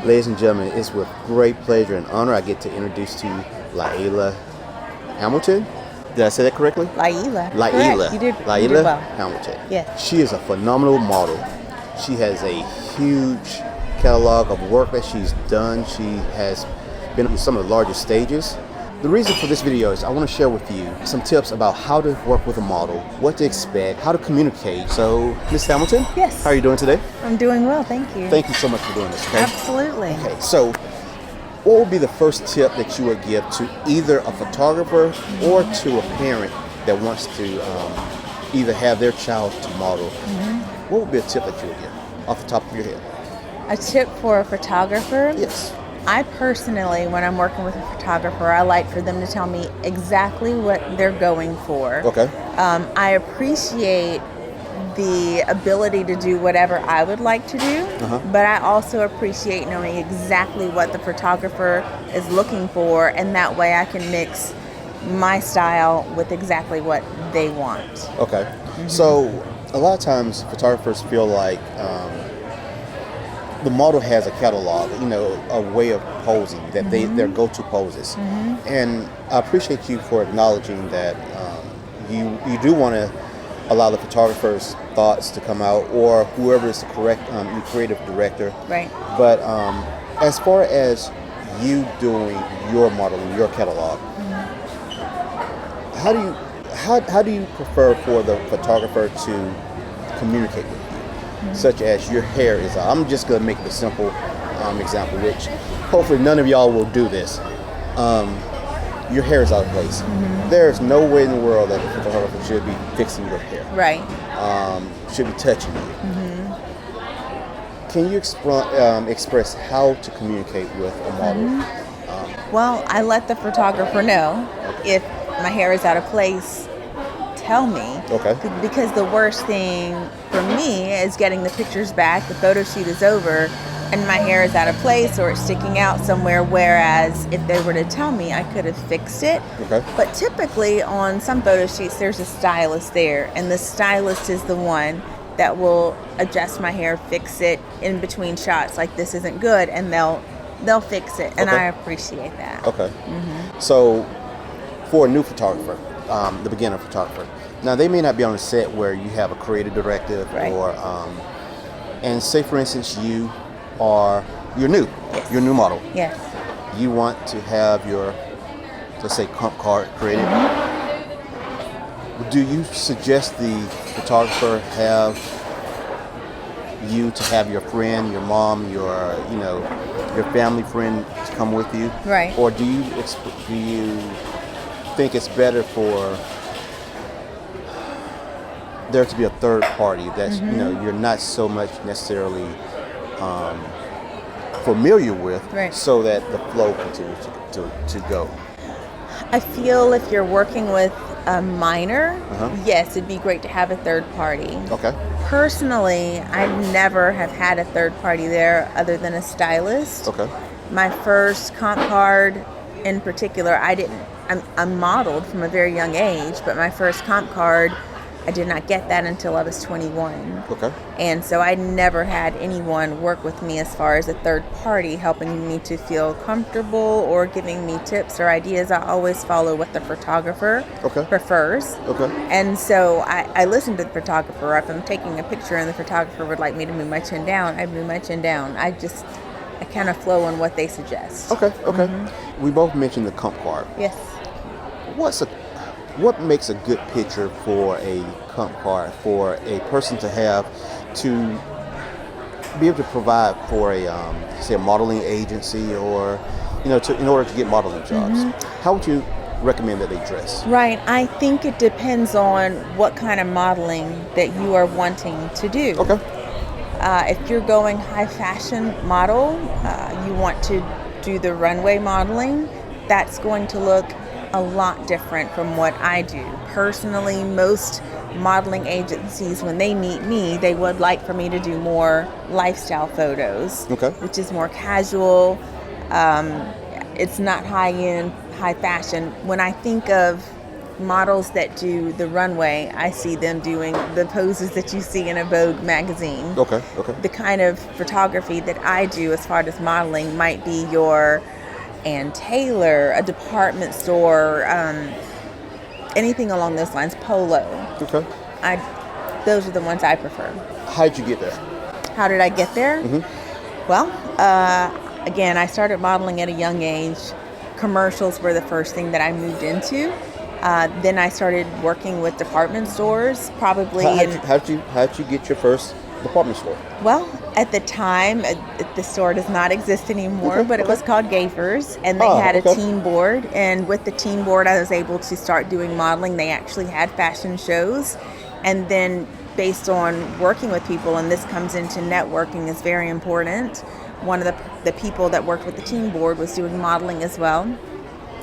Ladies and gentlemen, it's with great pleasure and honor I get to introduce to you LaylaHamilton. Did I say that correctly? Layla. Layla. You did well. Hamilton. Yes. She is a phenomenal model. She has a huge catalog of work that she's done. She has been on some of the largest stages. The reason for this video is I want to share with you some tips about how to work with a model, what to expect, how to communicate. So, Ms. Hamilton? Yes. How are you doing today? I'm doing well, thank you. Thank you so much for doing this. Okay? Absolutely. Okay, so what would be the first tip that you would give to either a photographer or to a parent that wants to either have their child to model? What would be a tip that you would give off the top of your head? A tip for a photographer? Yes. I personally, when I'm working with a photographer, I like for them to tell me exactly what they're going for. Okay. I appreciate the ability to do whatever I would like to do, but I also appreciate knowing exactly what the photographer is looking for, and that way I can mix my style with exactly what they want. Okay. So a lot of times photographers feel like the model has a catalog, a way of posing, that their go-to poses. And I appreciate you for acknowledging that you do want to allow the photographer's thoughts to come out, or whoever is the correct creative director. Right. But as far as you doing your modeling, your catalog, how do you prefer for the photographer to communicate with you? Such as your hair is out. I'm just going to make the simple example, which hopefully none of y'all will do this. Your hair is out of place. There's no way in the world that a photographer should be fixing your hair. Right. Should be touching you. Can you express how to communicate with a model? Well, I let the photographer know if my hair is out of place. Tell me. Okay. Because the worst thing for me is getting the pictures back, the photo shoot is over, and my hair is out of place or it's sticking out somewhere, whereas if they were to tell me, I could have fixed it. Okay. But typically on some photo shoots, there's a stylist there, and the stylist is the one that will adjust my hair, fix it in between shots, like this isn't good, and they'll fix it, and I appreciate that. Okay. So for a new photographer, the beginner photographer, now they may not be on a set where you have a creative directive, Right. or and say for instance you're new, Yes. you're a new model. Yes. You want to have your, let's say, comp card created. Do you suggest the photographer have you to have your friend, your mom, your family friend to come with you? Right. Or do you think it's better for there to be a third party that you're not so much necessarily familiar with, Right. so that the flow continues to go? I feel if you're working with a minor, yes, it'd be great to have a third party. Okay. Personally, I never have had a third party there other than a stylist. Okay. My first comp card in particular, I'm modeled from a very young age, but my first comp card, I did not get that until I was 21. Okay. And so I never had anyone work with me as far as a third party helping me to feel comfortable or giving me tips or ideas. I always follow what the photographer prefers. Okay. And so I listen to the photographer. If I'm taking a picture and the photographer would like me to move my chin down, I move my chin down. I kind of flow on what they suggest. Okay. We both mentioned the comp card. Yes. What makes a good picture for a comp card for a person to have to be able to provide for a say a modeling agency, or in order to get modeling jobs? How would you recommend that they dress? Right. I think it depends on what kind of modeling that you are wanting to do. Okay. If you're going high fashion model, you want to do the runway modeling, that's going to look a lot different from what I do. Personally, most modeling agencies, when they meet me, they would like for me to do more lifestyle photos, which is more casual. It's not high-end, high fashion. When I think of models that do the runway, I see them doing the poses that you see in a Vogue magazine. Okay. The kind of photography that I do as far as modeling might be your Ann Taylor, a department store, anything along those lines, polo. Okay. Those are the ones I prefer. How'd you get there? How did I get there? Mm-hmm. Well, again, I started modeling at a young age. Commercials were the first thing that I moved into. Then I started working with department stores, probably. How'd you get your first department store? Well, at the time, the store does not exist anymore, but it was called Gafers, and they had a teen board. And with the teen board, I was able to start doing modeling. They actually had fashion shows, and then based on working with people, and this comes into networking is very important. One of the people that worked with the teen board was doing modeling as well,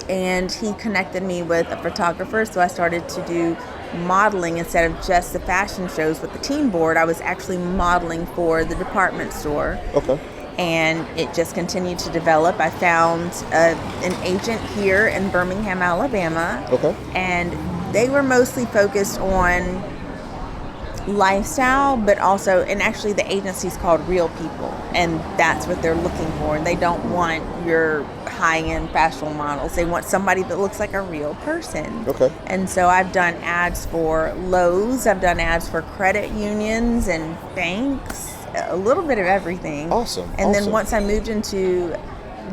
and he connected me with a photographer, so I started to do modeling instead of just the fashion shows with the teen board. I was actually modeling for the department store. Okay. And it just continued to develop. I found an agent here in Birmingham, Alabama. Okay. And they were mostly focused on lifestyle, but also, and actually the agency's called Real People, and that's what they're looking for. They don't want your high-end fashion models. They want somebody that looks like a real person. Okay. And so I've done ads for Lowe's, I've done ads for credit unions and banks, a little bit of everything. Awesome. And then once I moved into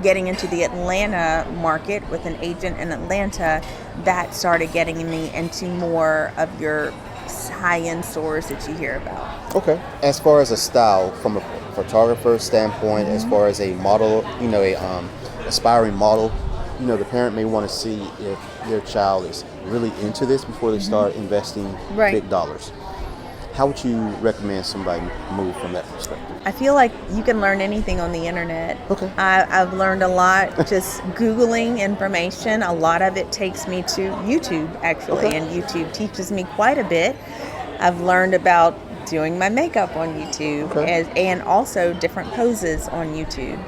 getting into the Atlanta market with an agent in Atlanta, that started getting me into more of your high-end stores that you hear about. Okay. As far as a style, from a photographer standpoint, as far as a model, aspiring model, the parent may want to see if their child is really into this before they start investing big dollars. How would you recommend somebody move from that perspective? I feel like you can learn anything on the internet. Okay. I've learned a lot just Googling information. A lot of it takes me to YouTube, actually, and YouTube teaches me quite a bit. I've learned about doing my makeup on YouTube and also different poses on YouTube.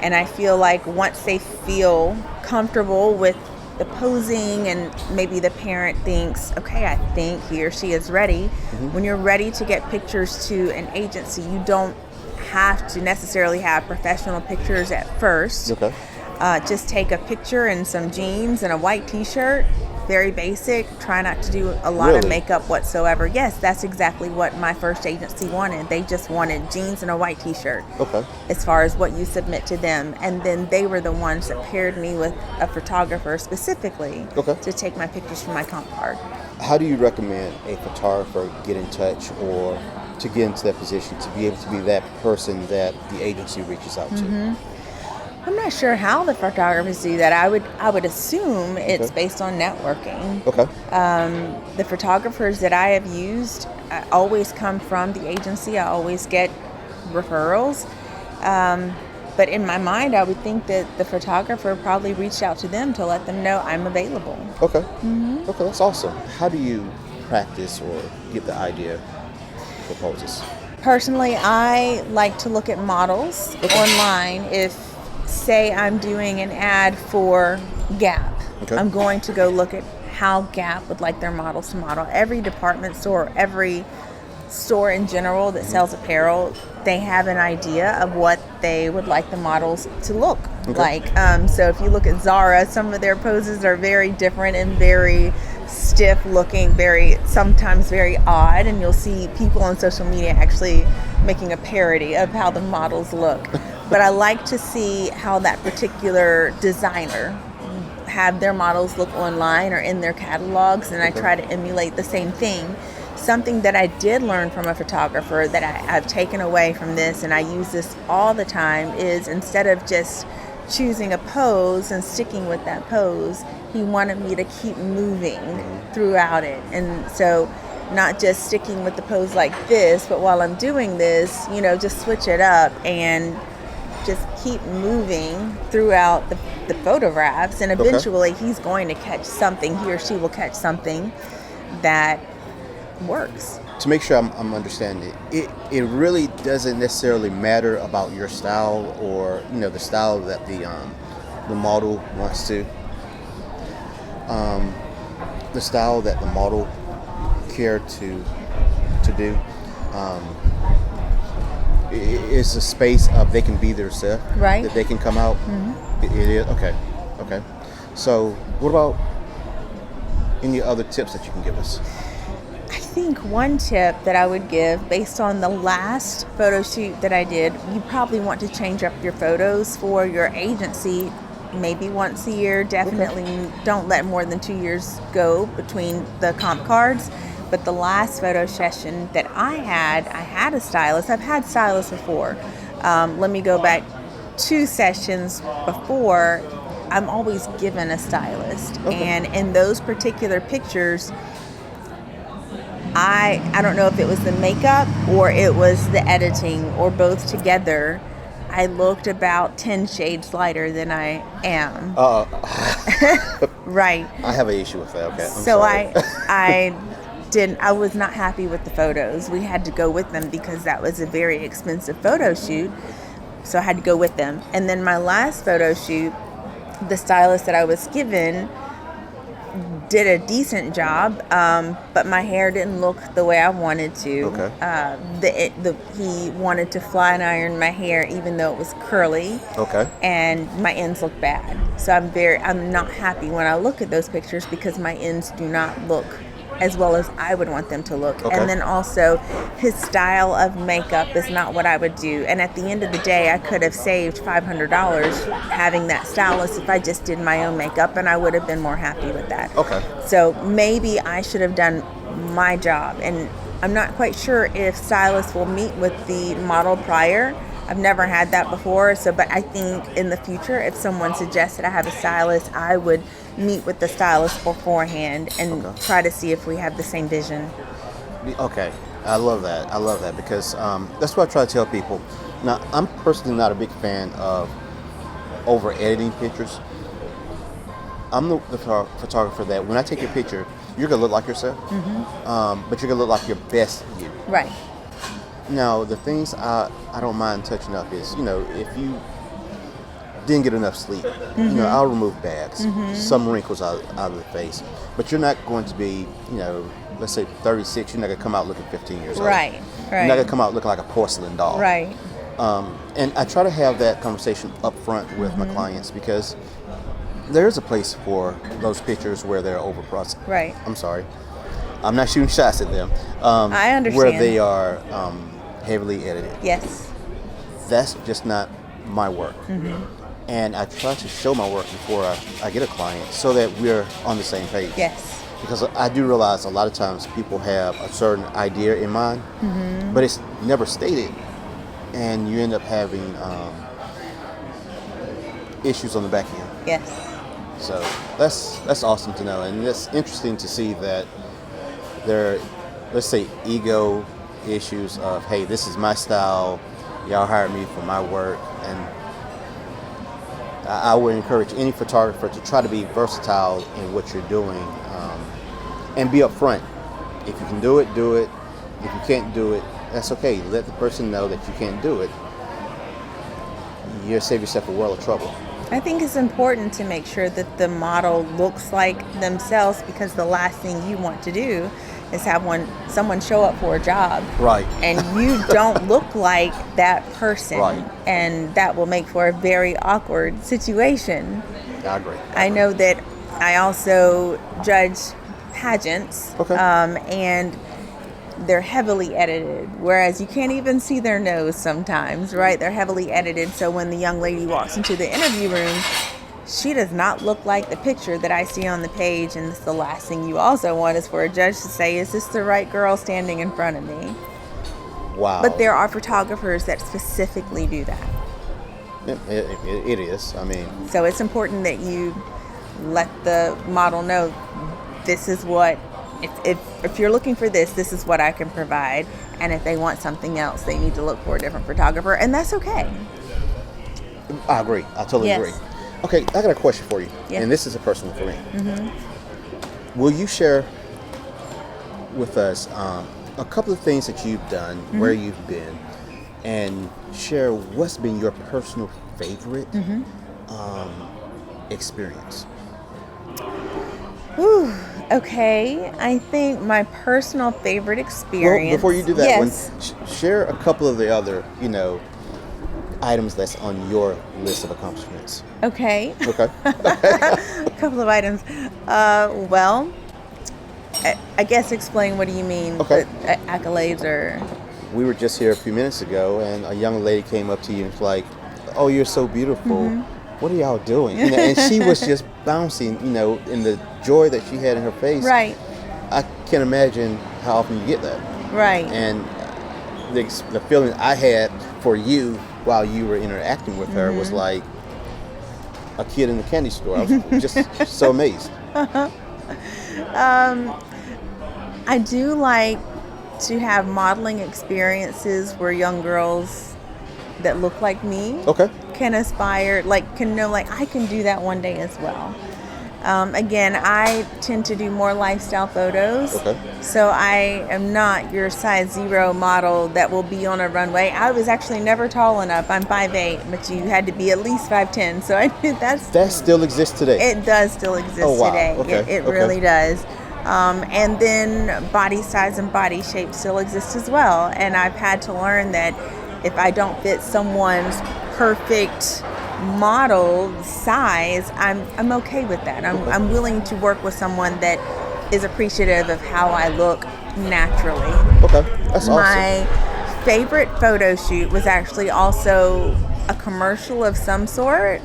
And I feel like once they feel comfortable with the posing and maybe the parent thinks, okay, I think he or she is ready. When you're ready to get pictures to an agency, you don't have to necessarily have professional pictures at first. Okay. Just take a picture in some jeans and a white t-shirt. Very basic. Try not to do a lot of makeup whatsoever. Yes, that's exactly what my first agency wanted. They just wanted jeans and a white t-shirt. Okay. As far as what you submit to them. And then they were the ones that paired me with a photographer specifically to take my pictures for my comp card. How do you recommend a photographer get in touch or to get into that position to be able to be that person that the agency reaches out to? I'm not sure how the photographers do that. I would assume it's based on networking. Okay. The photographers that I have used always come from the agency. I always get referrals. But in my mind, I would think that the photographer probably reached out to them to let them know I'm available. Okay. Okay, that's awesome. How do you practice or get the idea for poses? Personally, I like to look at models online. If say I'm doing an ad for Gap, I'm going to go look at how Gap would like their models to model. Every department store, every store in general that sells apparel, they have an idea of what they would like the models to look like. So if you look at Zara, some of their poses are very different and very stiff looking, sometimes very odd, and you'll see people on social media actually making a parody of how the models look. But I like to see how that particular designer have their models look online or in their catalogs, and I try to emulate the same thing. Something that I did learn from a photographer that I've taken away from this, and I use this all the time, is instead of just choosing a pose and sticking with that pose, he wanted me to keep moving throughout it. And so not just sticking with the pose like this, but while I'm doing this, just switch it up and just keep moving throughout the photographs, and eventually he's going to catch something, he or she will catch something that works. To make sure I'm understanding it really doesn't necessarily matter about your style or the style that the model wants to. the style that the model care to do. It's a space of they can be themselves, Right. that they can come out. It is okay. So what about any other tips that you can give us? I think one tip that I would give, based on the last photo shoot that I did, you probably want to change up your photos for your agency maybe once a year. Definitely don't let more than 2 years go between the comp cards. But the last photo session that I had a stylist. I've had stylists before. Let me go back 2 sessions before. I'm always given a stylist. And in those particular pictures, I don't know if it was the makeup or it was the editing or both together. I looked about 10 shades lighter than I am. Right. I have an issue with that. Okay. I'm So sorry. I was not happy with the photos. We had to go with them because that was a very expensive photo shoot. So I had to go with them. And then my last photo shoot, the stylist that I was given did a decent job, but my hair didn't look the way I wanted to. He wanted to flat iron my hair even though it was curly. And my ends look bad. So I'm not happy when I look at those pictures because my ends do not look as well as I would want them to look. And then also his style of makeup is not what I would do. And at the end of the day, I could have saved $500 having that stylist if I just did my own makeup, and I would have been more happy with that. So maybe I should have done my job. And I'm not quite sure if stylists will meet with the model prior. I've never had that before. But I think in the future, if someone suggests that I have a stylist, I would meet with the stylist beforehand and try to see if we have the same vision. I love that because that's what I try to tell people. Now, I'm personally not a big fan of over editing pictures. I'm the photographer that when I take your picture, you're gonna look like yourself, but you're gonna look like your best you. Right. Now, the things I don't mind touching up is, if you didn't get enough sleep, I'll remove bags, some wrinkles out of the face. But you're not going to be, let's say 36, you're not going to come out looking 15 years old. Right. You're not going to come out looking like a porcelain doll. Right. And I try to have that conversation up front with my clients because there is a place for those pictures where they're overprocessed. Right. I'm sorry. I'm not shooting shots at them. I understand. Where they are heavily edited. Yes. That's just not my work. And I try to show my work before I get a client so that we're on the same page. Yes. Because I do realize a lot of times people have a certain idea in mind, but it's never stated. And you end up having issues on the back end. Yes. So that's awesome to know. And it's interesting to see that there are, let's say, ego issues of, hey, this is my style. Y'all hired me for my work. And I would encourage any photographer to try to be versatile in what you're doing and be upfront. If you can do it, do it. If you can't do it, that's okay. Let the person know that you can't do it. You'll save yourself a world of trouble. I think it's important to make sure that the model looks like themselves because the last thing you want to do is have someone show up for a job. Right. And you don't look like that person. Right. And that will make for a very awkward situation. I agree. I know that I also judge pageants. And they're heavily edited, whereas you can't even see their nose sometimes, right? They're heavily edited, so when the young lady walks into the interview room, she does not look like the picture that I see on the page, and it's the last thing you also want is for a judge to say, is this the right girl standing in front of me? Wow. But there are photographers that specifically do that. It is. I mean, so it's important that you let the model know this is what, if you're looking for this is what I can provide. And if they want something else, they need to look for a different photographer, and that's okay. I agree. I totally agree. Okay, I got a question for you, and this is a personal for me. Will you share with us a couple of things that you've done, where you've been, and share what's been your personal favorite experience? Whew, okay, I think my personal favorite experience. Well, before you do that, yes. share a couple of the other, items that's on your list of accomplishments. Okay. Okay. A couple of items. Well, I guess explain what do you mean? Okay. Accolades or. We were just here a few minutes ago, and a young lady came up to you and was like, "Oh, you're so beautiful. What are y'all doing?" And she was just bouncing, in the joy that she had in her face. Right. I can't imagine how often you get that. Right. And the feeling I had for you while you were interacting with her was like a kid in the candy store. I was just so amazed. I do like to have modeling experiences where young girls that look like me can aspire, can know, I can do that one day as well. Again, I tend to do more lifestyle photos. Okay. So I am not your size 0 model that will be on a runway. I was actually never tall enough. I'm 5'8", but you had to be at least 5'10". So I knew that still exists today. It does still exist today. Okay. It really does. And then body size and body shape still exist as well. And I've had to learn that if I don't fit someone's perfect model size, I'm okay with that. I'm willing to work with someone that is appreciative of how I look naturally. Okay, that's awesome. My favorite photo shoot was actually also a commercial of some sort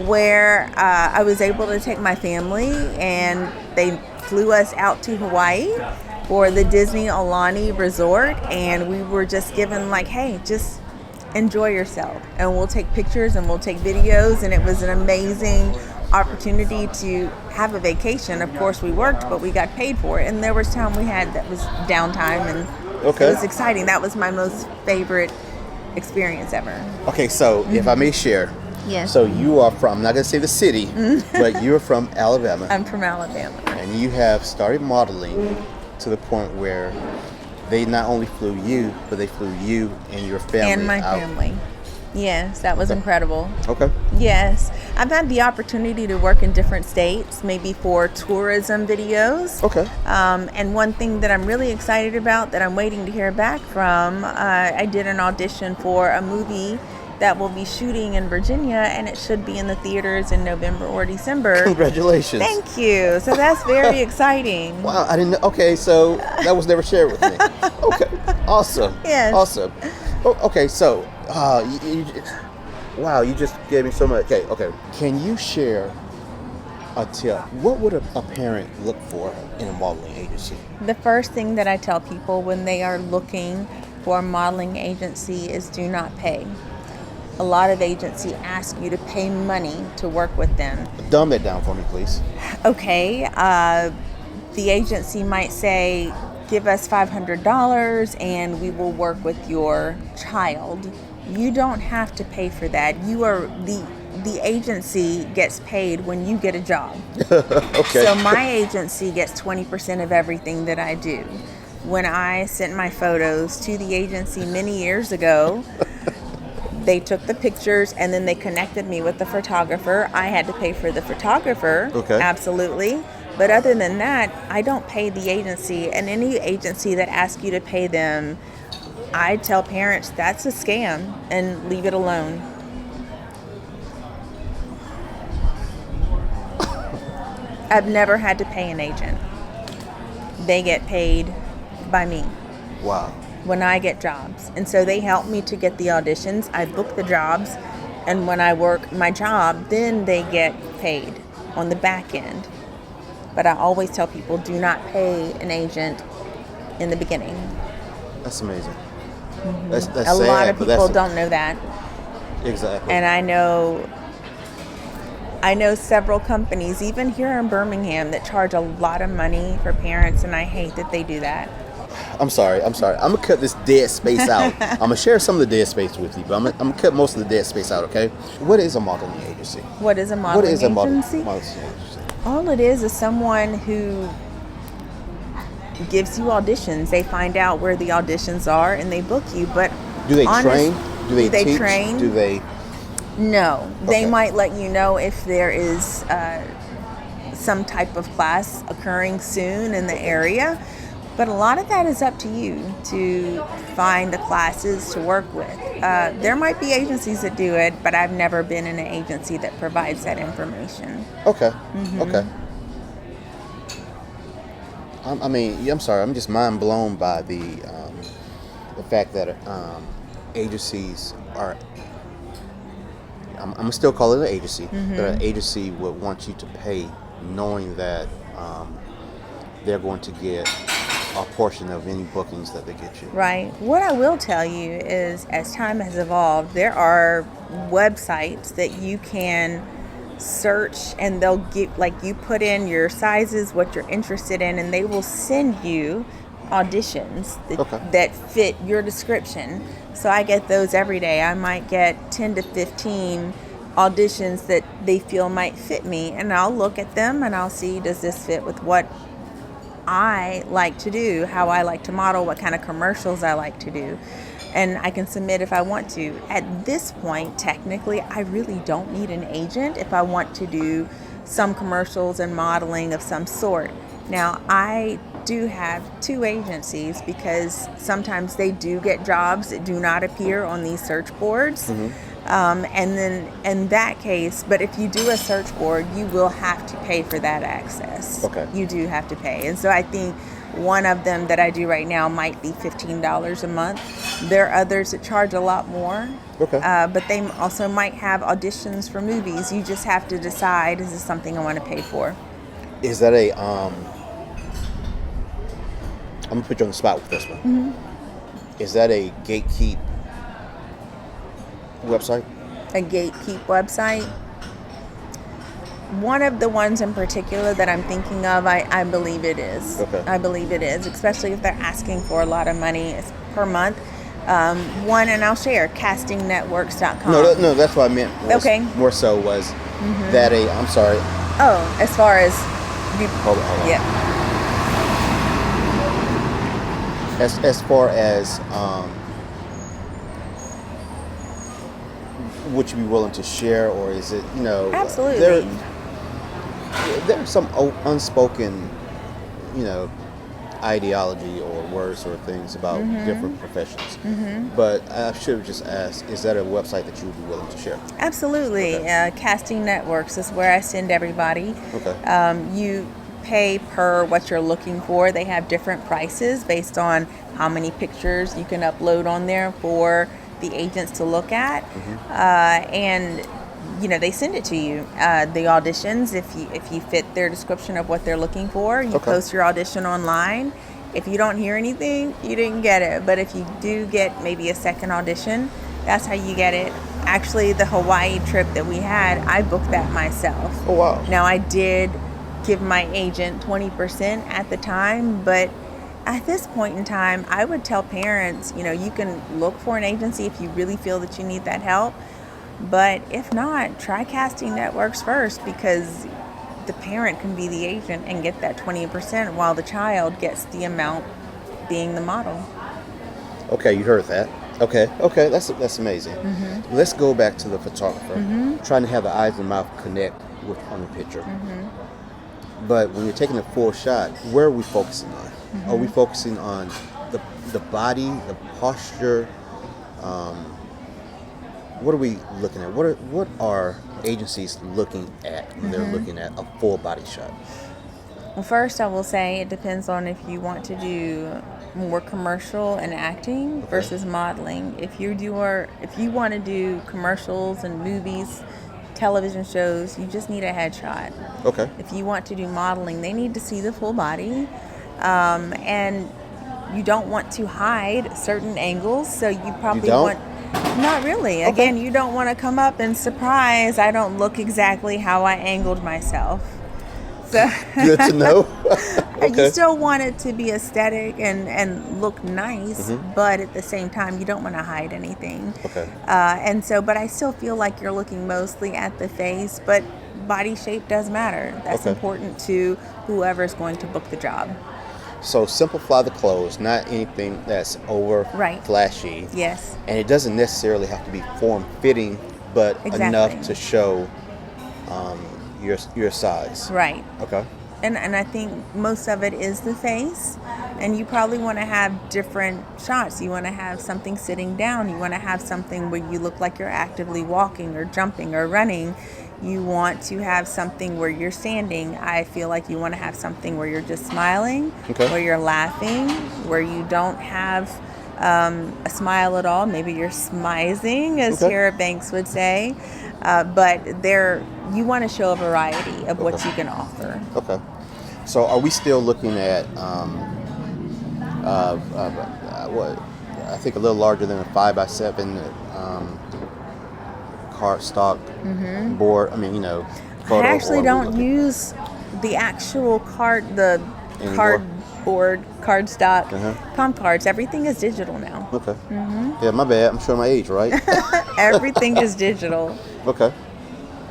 where I was able to take my family and they flew us out to Hawaii for the Disney Aulani Resort, and we were just given hey, just enjoy yourself, and we'll take pictures and we'll take videos, and it was an amazing opportunity to have a vacation. Of course we worked, but we got paid for it, and there was time we had that was downtime, and it was exciting. That was my most favorite experience ever. Okay, so if I may share. Yes. So you are from, I'm not going to say the city, but you're from Alabama. I'm from Alabama. And you have started modeling to the point where they not only flew you, but they flew you and your family and my out. family. Yes, that was incredible. Okay. Yes. I've had the opportunity to work in different states, maybe for tourism videos. Okay. And one thing that I'm really excited about that I'm waiting to hear back from, I did an audition for a movie that will be shooting in Virginia, and it should be in the theaters in November or December. Congratulations. Thank you. So that's very exciting. Wow, I didn't know. Okay, so that was never shared with me. Okay, awesome. Yes. Awesome. Okay, so, wow, you just gave me so much. Okay. Can you share a tip? What would a parent look for in a modeling agency? The first thing that I tell people when they are looking for a modeling agency is do not pay. A lot of agencies ask you to pay money to work with them. Dumb that down for me, please. Okay, the agency might say, give us $500 and we will work with your child. You don't have to pay for that. You are the agency gets paid when you get a job. Okay. So my agency gets 20% of everything that I do. When I sent my photos to the agency many years ago, they took the pictures and then they connected me with the photographer. I had to pay for the photographer. Okay. Absolutely. But other than that, I don't pay the agency. And any agency that asks you to pay them, I tell parents that's a scam and leave it alone. I've never had to pay an agent. They get paid by me. Wow. When I get jobs. And so they help me to get the auditions. I book the jobs. And when I work my job, then they get paid on the back end. But I always tell people, do not pay an agent in the beginning. That's amazing. Mm-hmm. That's a sad, lot of but people don't know that. Exactly. And I know several companies, even here in Birmingham, that charge a lot of money for parents, and I hate that they do that. I'm sorry. I'm going to cut this dead space out. I'm going to share some of the dead space with you, but I'm going to cut most of the dead space out, okay? What is a modeling agency? What is a modeling agency? Modeling agency? All it is someone who gives you auditions. They find out where the auditions are and they book you. But do they train? Do they teach? Train? Do they? No. They Okay. might let you know if there is some type of class occurring soon in the area. But a lot of that is up to you to find the classes to work with. There might be agencies that do it, but I've never been in an agency that provides that information. Okay. Okay. I'm sorry. I'm just mind blown by the fact that agencies are. I'm gonna still call it an agency. That an agency would want you to pay, knowing that they're going to get a portion of any bookings that they get you. Right. What I will tell you is, as time has evolved, there are websites that you can search, and they'll get, like, you put in your sizes, what you're interested in, and they will send you auditions that fit your description. So I get those every day. I might get 10 to 15 auditions that they feel might fit me, and I'll look at them and I'll see, does this fit with what I like to do, how I like to model, what kind of commercials I like to do, and I can submit if I want to. At this point, technically, I really don't need an agent if I want to do some commercials and modeling of some sort. Now, I do have 2 agencies because sometimes they do get jobs that do not appear on these search boards. And then in that case, but if you do a search board, you will have to pay for that access. Okay. You do have to pay. And so I think one of them that I do right now might be $15 a month. There are others that charge a lot more. Okay. But they also might have auditions for movies. You just have to decide, is this something I want to pay for? Is that a I'm gonna put you on the spot with this one. Is that a gatekeep website? A gatekeep website? One of the ones in particular that I'm thinking of, I believe it is. Okay. I believe it is, especially if they're asking for a lot of money per month. One, and I'll share, castingnetworks.com. No, that's what I meant. More so was that I'm sorry. Oh, as far as Hold on. Yeah. As far as would you be willing to share, or is it, Absolutely. There's some unspoken, ideology or words or things about different professions. But I should have just asked, is that a website that you would be willing to share? Absolutely. Okay. Casting Networks is where I send everybody. Okay. You pay per what you're looking for. They have different prices based on how many pictures you can upload on there for the agents to look at. And they send it to you. The auditions, if you fit their description of what they're looking for, you post your audition online. If you don't hear anything, you didn't get it. But if you do get maybe a second audition, that's how you get it. Actually, the Hawaii trip that we had, I booked that myself. Oh, wow. Now, I did give my agent 20% at the time, but at this point in time, I would tell parents, you can look for an agency if you really feel that you need that help. But if not, try Casting Networks first, because the parent can be the agent and get that 20% while the child gets the amount being the model. Okay, you heard that. Okay, that's amazing. Let's go back to the photographer. Trying to have the eyes and mouth connect on the picture. But when you're taking a full shot, where are we focusing on? Are we focusing on the body, the posture? What are we looking at? What are agencies looking at when they're looking at a full body shot? Well, first I will say it depends on if you want to do more commercial and acting versus modeling. If you want to do commercials and movies, television shows, you just need a headshot. Okay. If you want to do modeling, they need to see the full body, and you don't want to hide certain angles, so you probably want. Not really. Okay. Again, you don't want to come up and surprise, I don't look exactly how I angled myself. So Good to know. You still want it to be aesthetic and look nice, but at the same time, you don't want to hide anything. Okay. But I still feel like you're looking mostly at the face, but body shape does matter. That's important to whoever's going to book the job. So simplify the clothes, not anything that's over flashy. Yes. And it doesn't necessarily have to be form-fitting, but enough to show your size. Right. Okay. And I think most of it is the face. And you probably want to have different shots. You want to have something sitting down. You want to have something where you look like you're actively walking or jumping or running. You want to have something where you're standing. I feel like you want to have something where you're just smiling, Okay. where you're laughing, where you don't have a smile at all. Maybe you're smizing, as Okay. Tara Banks would say. But you want to show a variety of what Okay. you can offer. Okay. So are we still looking at what I think a little larger than a 5x7 cardstock board? I mean, photo. I actually or don't use the actual the Anymore? cardboard, cardstock, Uh-huh. palm cards. Everything is digital now. Okay. Yeah, my bad. I'm showing my age, right? Everything is digital. Okay.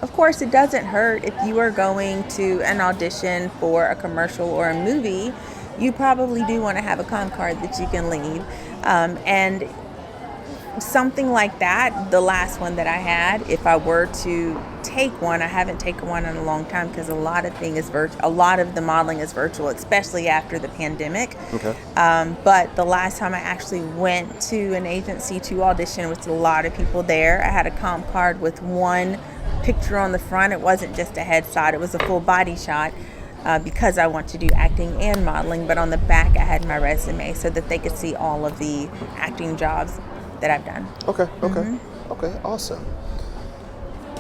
Of course, it doesn't hurt if you are going to an audition for a commercial or a movie. You probably do want to have a com card that you can leave. And something like that, the last one that I had, if I were to take one, I haven't taken one in a long time because a lot of the modeling is virtual, especially after the pandemic. Okay. But the last time I actually went to an agency to audition with a lot of people there, I had a comp card with one picture on the front. It wasn't just a headshot, it was a full body shot. Because I want to do acting and modeling, but on the back I had my resume so that they could see all of the acting jobs that I've done. Okay. Okay. Awesome.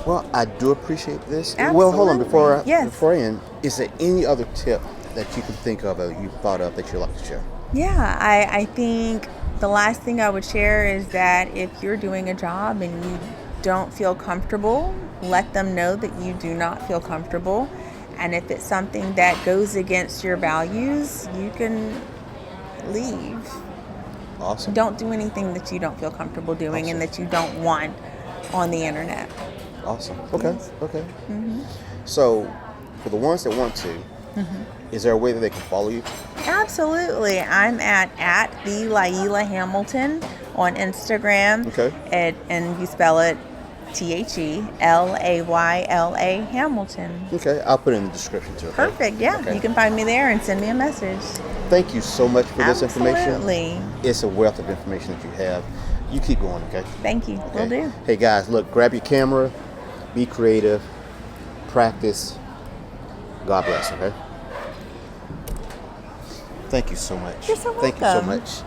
Well, I do appreciate this. Absolutely. Well, hold on before I end. Is there any other tip that you can think of that you thought of that you'd like to share? Yeah, I think the last thing I would share is that if you're doing a job and you don't feel comfortable, let them know that you do not feel comfortable. And if it's something that goes against your values, you can leave. Awesome. Don't do anything that you don't feel comfortable doing and that you don't want on the internet. Awesome. Okay. Yes. Okay. So, for the ones that want to, is there a way that they can follow you? Absolutely. I'm at TheLaylaHamilton on Instagram. Okay. And you spell it TheLayla Hamilton. Okay. I'll put it in the description too. Okay? Perfect. Yeah. Okay. You can find me there and send me a message. Thank you so much for this information. Absolutely. It's a wealth of information that you have. You keep going, okay? Thank you. Okay. Will do. Hey guys, look, grab your camera, be creative, practice. God bless, okay? Thank you so much. You're so Thank you so welcome. much.